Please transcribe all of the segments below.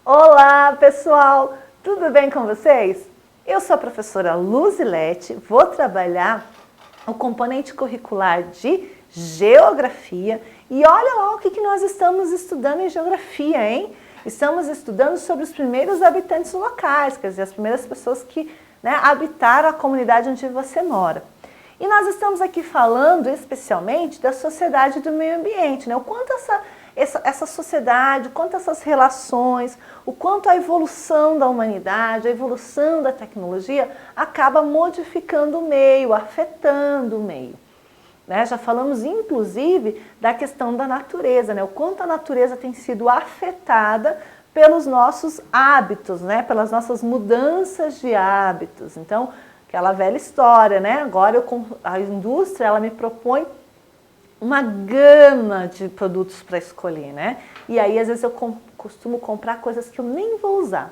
Olá, pessoal! Tudo bem com vocês? Eu sou a professora Luzilete, vou trabalhar o componente curricular de Geografia e olha lá o que nós estamos estudando em Geografia, hein? Estamos estudando sobre os primeiros habitantes locais, quer dizer, as primeiras pessoas que habitaram a comunidade onde você mora. E nós estamos aqui falando especialmente da sociedade do meio ambiente, o quanto essa sociedade, o quanto essas relações, o quanto a evolução da humanidade, a evolução da tecnologia acaba modificando o meio, afetando o meio. Já falamos inclusive da questão da natureza, o quanto a natureza tem sido afetada pelos nossos hábitos, pelas nossas mudanças de hábitos. Então, aquela velha história, agora a indústria ela me propõe uma gama de produtos para escolher, E aí às vezes eu costumo comprar coisas que eu nem vou usar,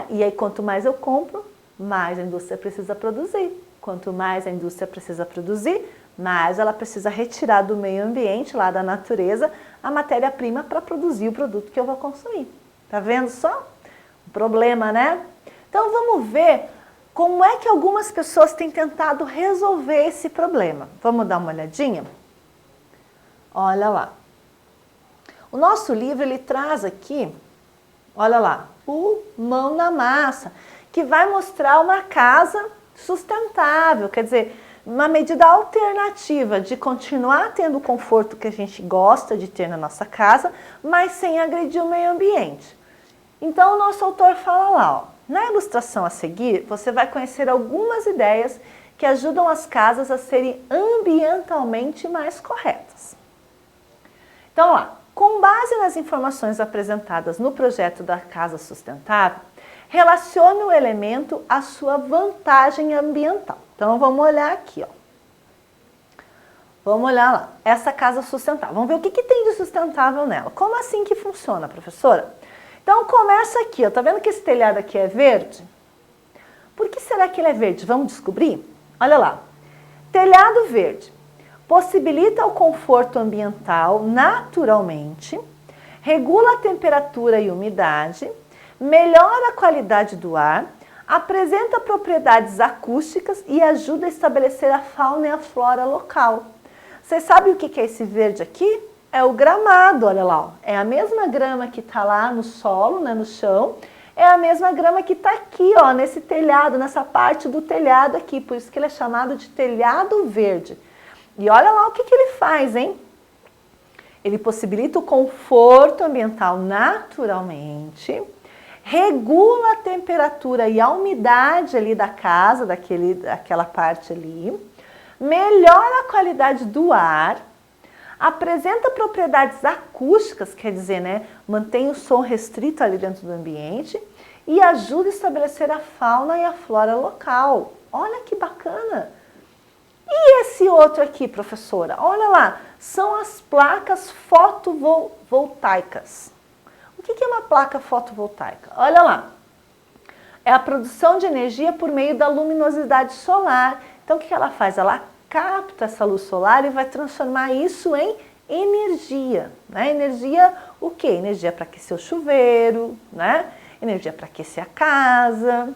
E aí quanto mais eu compro, mais a indústria precisa produzir. Quanto mais a indústria precisa produzir, mais ela precisa retirar do meio ambiente, lá da natureza, a matéria-prima para produzir o produto que eu vou consumir. Tá vendo só? O problema, Então vamos ver como é que algumas pessoas têm tentado resolver esse problema. Vamos dar uma olhadinha? Olha lá. O nosso livro ele traz aqui, olha lá, o Mão na Massa, que vai mostrar uma casa sustentável, quer dizer, uma medida alternativa de continuar tendo o conforto que a gente gosta de ter na nossa casa, mas sem agredir o meio ambiente. Então o nosso autor fala lá, na ilustração a seguir, você vai conhecer algumas ideias que ajudam as casas a serem ambientalmente mais corretas. Então, lá, com base nas informações apresentadas no projeto da Casa Sustentável, relacione o elemento à sua vantagem ambiental. Então, vamos olhar aqui, Vamos olhar lá, essa casa sustentável. Vamos ver o que tem de sustentável nela. Como assim que funciona, professora? Então, começa aqui, Tá vendo que esse telhado aqui é verde? Por que será que ele é verde? Vamos descobrir? Olha lá, telhado verde. Possibilita o conforto ambiental naturalmente, regula a temperatura e umidade, melhora a qualidade do ar, apresenta propriedades acústicas e ajuda a estabelecer a fauna e a flora local. Vocês sabem o que é esse verde aqui? É o gramado, olha lá. É a mesma grama que está lá no solo, no chão, é a mesma grama que está aqui, nesse telhado, nessa parte do telhado aqui, por isso que ele é chamado de telhado verde. E olha lá o que ele faz, hein? Ele possibilita o conforto ambiental naturalmente, regula a temperatura e a umidade ali da casa, daquela parte ali, melhora a qualidade do ar, apresenta propriedades acústicas, quer dizer, mantém o som restrito ali dentro do ambiente e ajuda a estabelecer a fauna e a flora local. Olha que bacana! E esse outro aqui, professora? Olha lá, são as placas fotovoltaicas. O que é uma placa fotovoltaica? Olha lá, é a produção de energia por meio da luminosidade solar. Então, o que ela faz? Ela capta essa luz solar e vai transformar isso em energia. Energia, o quê? Energia para aquecer o chuveiro, Energia para aquecer a casa.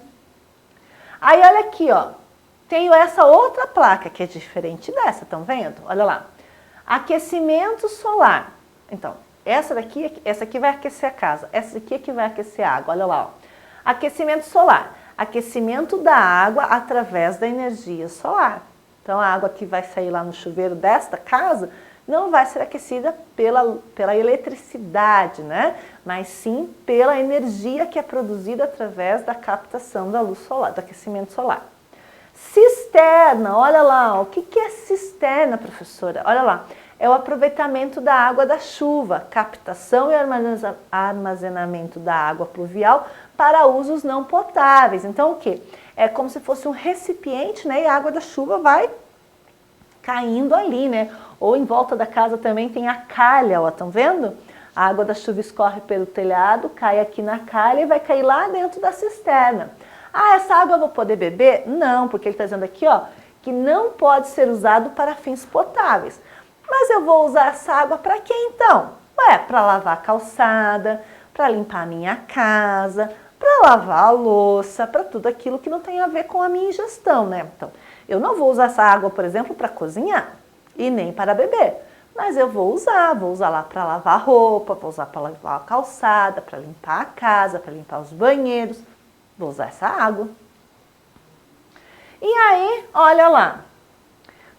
Aí, olha aqui, tenho essa outra placa que é diferente dessa, estão vendo? Olha lá, aquecimento solar. Então, essa aqui vai aquecer a casa, essa aqui é que vai aquecer a água, olha lá. Aquecimento solar, aquecimento da água através da energia solar. Então, a água que vai sair lá no chuveiro desta casa não vai ser aquecida pela eletricidade, Mas sim pela energia que é produzida através da captação da luz solar, do aquecimento solar. Cisterna, olha lá, o que é cisterna, professora? Olha lá, é o aproveitamento da água da chuva, captação e armazenamento da água pluvial para usos não potáveis. Então, o que? É como se fosse um recipiente, e a água da chuva vai caindo ali, Ou em volta da casa também tem a calha, estão vendo? A água da chuva escorre pelo telhado, cai aqui na calha e vai cair lá dentro da cisterna. Ah, essa água eu vou poder beber? Não, porque ele está dizendo aqui, que não pode ser usado para fins potáveis. Mas eu vou usar essa água para quê então? Para lavar a calçada, para limpar a minha casa, para lavar a louça, para tudo aquilo que não tem a ver com a minha ingestão, né? Então, eu não vou usar essa água, por exemplo, para cozinhar e nem para beber, mas eu vou usar lá para lavar roupa, vou usar para lavar a calçada, para limpar a casa, para limpar os banheiros, vou usar essa água. E aí, olha lá,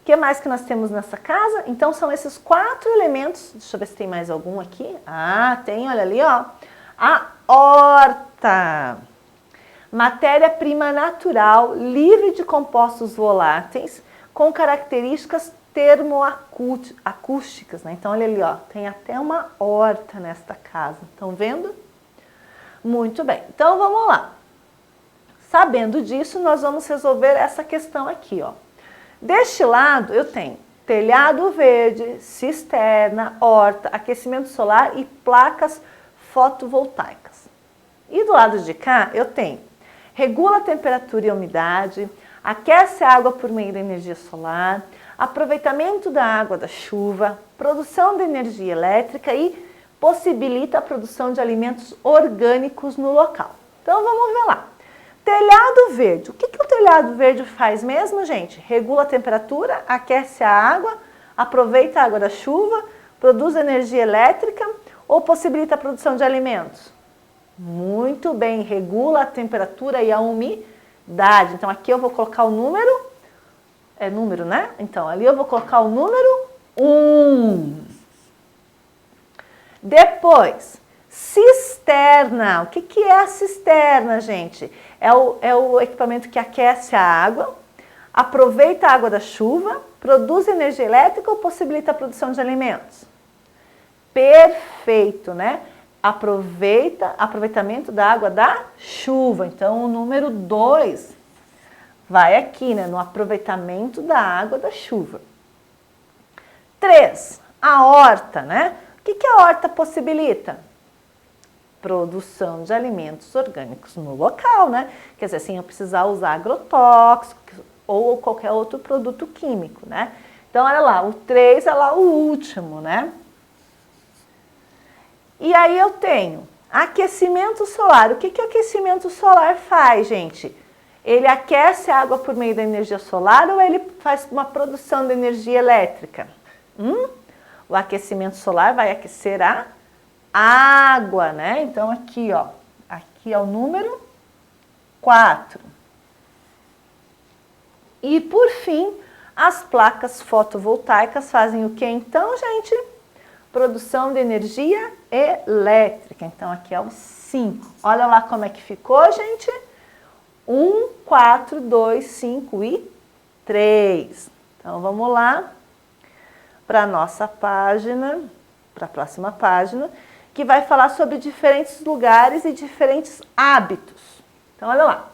o que mais que nós temos nessa casa? Então, são esses 4 elementos. Deixa eu ver se tem mais algum aqui. Ah, tem, olha ali, ó. A horta. Matéria-prima natural, livre de compostos voláteis, com características termoacústicas, né? Então, olha ali, ó. Tem até uma horta nesta casa. Estão vendo? Muito bem. Então, vamos lá. Sabendo disso, nós vamos resolver essa questão aqui, ó. Deste lado, eu tenho telhado verde, cisterna, horta, aquecimento solar e placas fotovoltaicas. E do lado de cá, eu tenho regula a temperatura e a umidade, aquece a água por meio da energia solar, aproveitamento da água da chuva, produção de energia elétrica e possibilita a produção de alimentos orgânicos no local. Então, vamos ver lá. Telhado verde. O que o telhado verde faz mesmo, gente? Regula a temperatura, aquece a água, aproveita a água da chuva, produz energia elétrica ou possibilita a produção de alimentos? Muito bem, regula a temperatura e a umidade. Então, aqui eu vou colocar o número, é número, né? Então, ali eu vou colocar o número 1. Depois, cisterna. O que é a cisterna, gente? É o equipamento que aquece a água, aproveita a água da chuva, produz energia elétrica ou possibilita a produção de alimentos? Perfeito, né? Aproveitamento da água da chuva. Então, o número 2 vai aqui, né? No aproveitamento da água da chuva. 3, a horta, né? O que a horta possibilita? Produção de alimentos orgânicos no local, né? Quer dizer, sem eu precisar usar agrotóxicos ou qualquer outro produto químico, né? Então, olha lá, o 3 é lá o último, né? E aí eu tenho aquecimento solar. O que o aquecimento solar faz, gente? Ele aquece a água por meio da energia solar ou ele faz uma produção de energia elétrica? O aquecimento solar vai aquecer a água, né? Então, aqui, ó. Aqui é o número 4. E, por fim, as placas fotovoltaicas fazem o que, então, gente? Produção de energia elétrica. Então, aqui é o 5. Olha lá como é que ficou, gente. 1, 4, 2, 5 e 3. Então, vamos lá para a nossa página, para a próxima página, que vai falar sobre diferentes lugares e diferentes hábitos. Então, olha lá.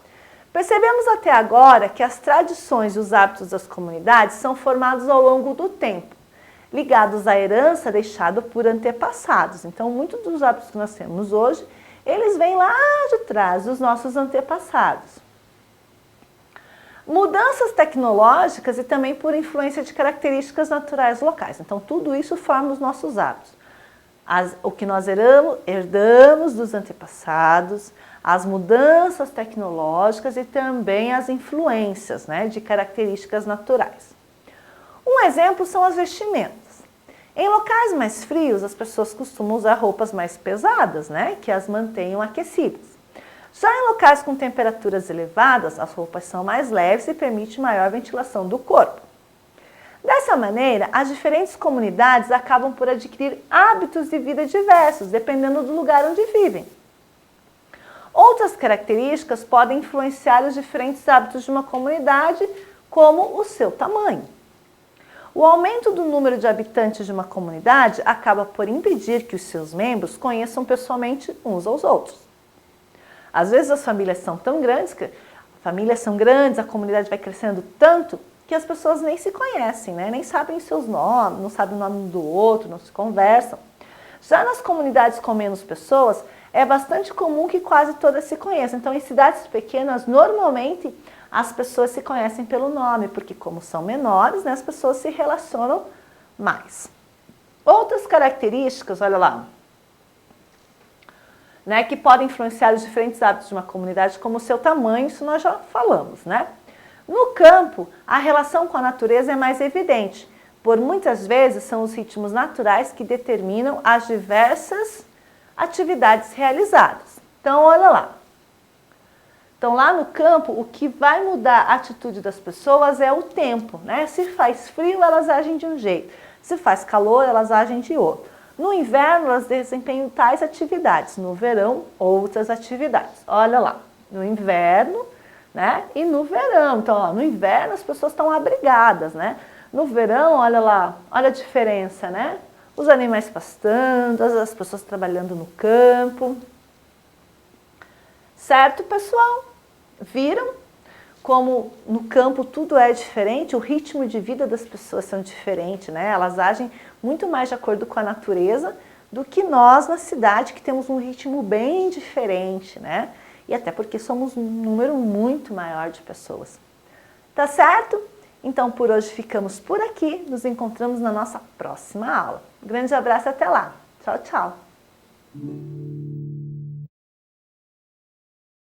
Percebemos até agora que as tradições e os hábitos das comunidades são formados ao longo do tempo, ligados à herança deixada por antepassados. Então, muitos dos hábitos que nós temos hoje, eles vêm lá de trás dos nossos antepassados. Mudanças tecnológicas e também por influência de características naturais locais. Então, tudo isso forma os nossos hábitos. O que nós herdamos dos antepassados, as mudanças tecnológicas e também as influências, né, de características naturais. Um exemplo são as vestimentas. Em locais mais frios, as pessoas costumam usar roupas mais pesadas, né, que as mantenham aquecidas. Já em locais com temperaturas elevadas, as roupas são mais leves e permitem maior ventilação do corpo. Dessa maneira, as diferentes comunidades acabam por adquirir hábitos de vida diversos, dependendo do lugar onde vivem. Outras características podem influenciar os diferentes hábitos de uma comunidade, como o seu tamanho. O aumento do número de habitantes de uma comunidade acaba por impedir que os seus membros conheçam pessoalmente uns aos outros. Às vezes as famílias são tão grandes, a comunidade vai crescendo tanto que as pessoas nem se conhecem, né? Nem sabem os seus nomes, não sabem o nome um do outro, não se conversam. Já nas comunidades com menos pessoas, é bastante comum que quase todas se conheçam. Então, em cidades pequenas, normalmente as pessoas se conhecem pelo nome, porque como são menores, né, as pessoas se relacionam mais. Outras características, olha lá. né, que podem influenciar os diferentes hábitos de uma comunidade, como o seu tamanho, isso nós já falamos, né? No campo, a relação com a natureza é mais evidente, por muitas vezes são os ritmos naturais que determinam as diversas atividades realizadas. Então, olha lá. Então, lá no campo, o que vai mudar a atitude das pessoas é o tempo, né? Se faz frio, elas agem de um jeito. Se faz calor, elas agem de outro. No inverno, elas desempenham tais atividades. No verão, outras atividades. Olha lá, no inverno, né? E no verão. Então, ó, no inverno, as pessoas estão abrigadas, né? No verão, olha lá, olha a diferença, né? Os animais pastando, as pessoas trabalhando no campo. Certo, pessoal? Viram como no campo tudo é diferente? O ritmo de vida das pessoas são diferentes, né? Elas agem muito mais de acordo com a natureza do que nós na cidade, que temos um ritmo bem diferente, né? E até porque somos um número muito maior de pessoas. Tá certo? Então, por hoje ficamos por aqui. Nos encontramos na nossa próxima aula. Um grande abraço e até lá. Tchau, tchau.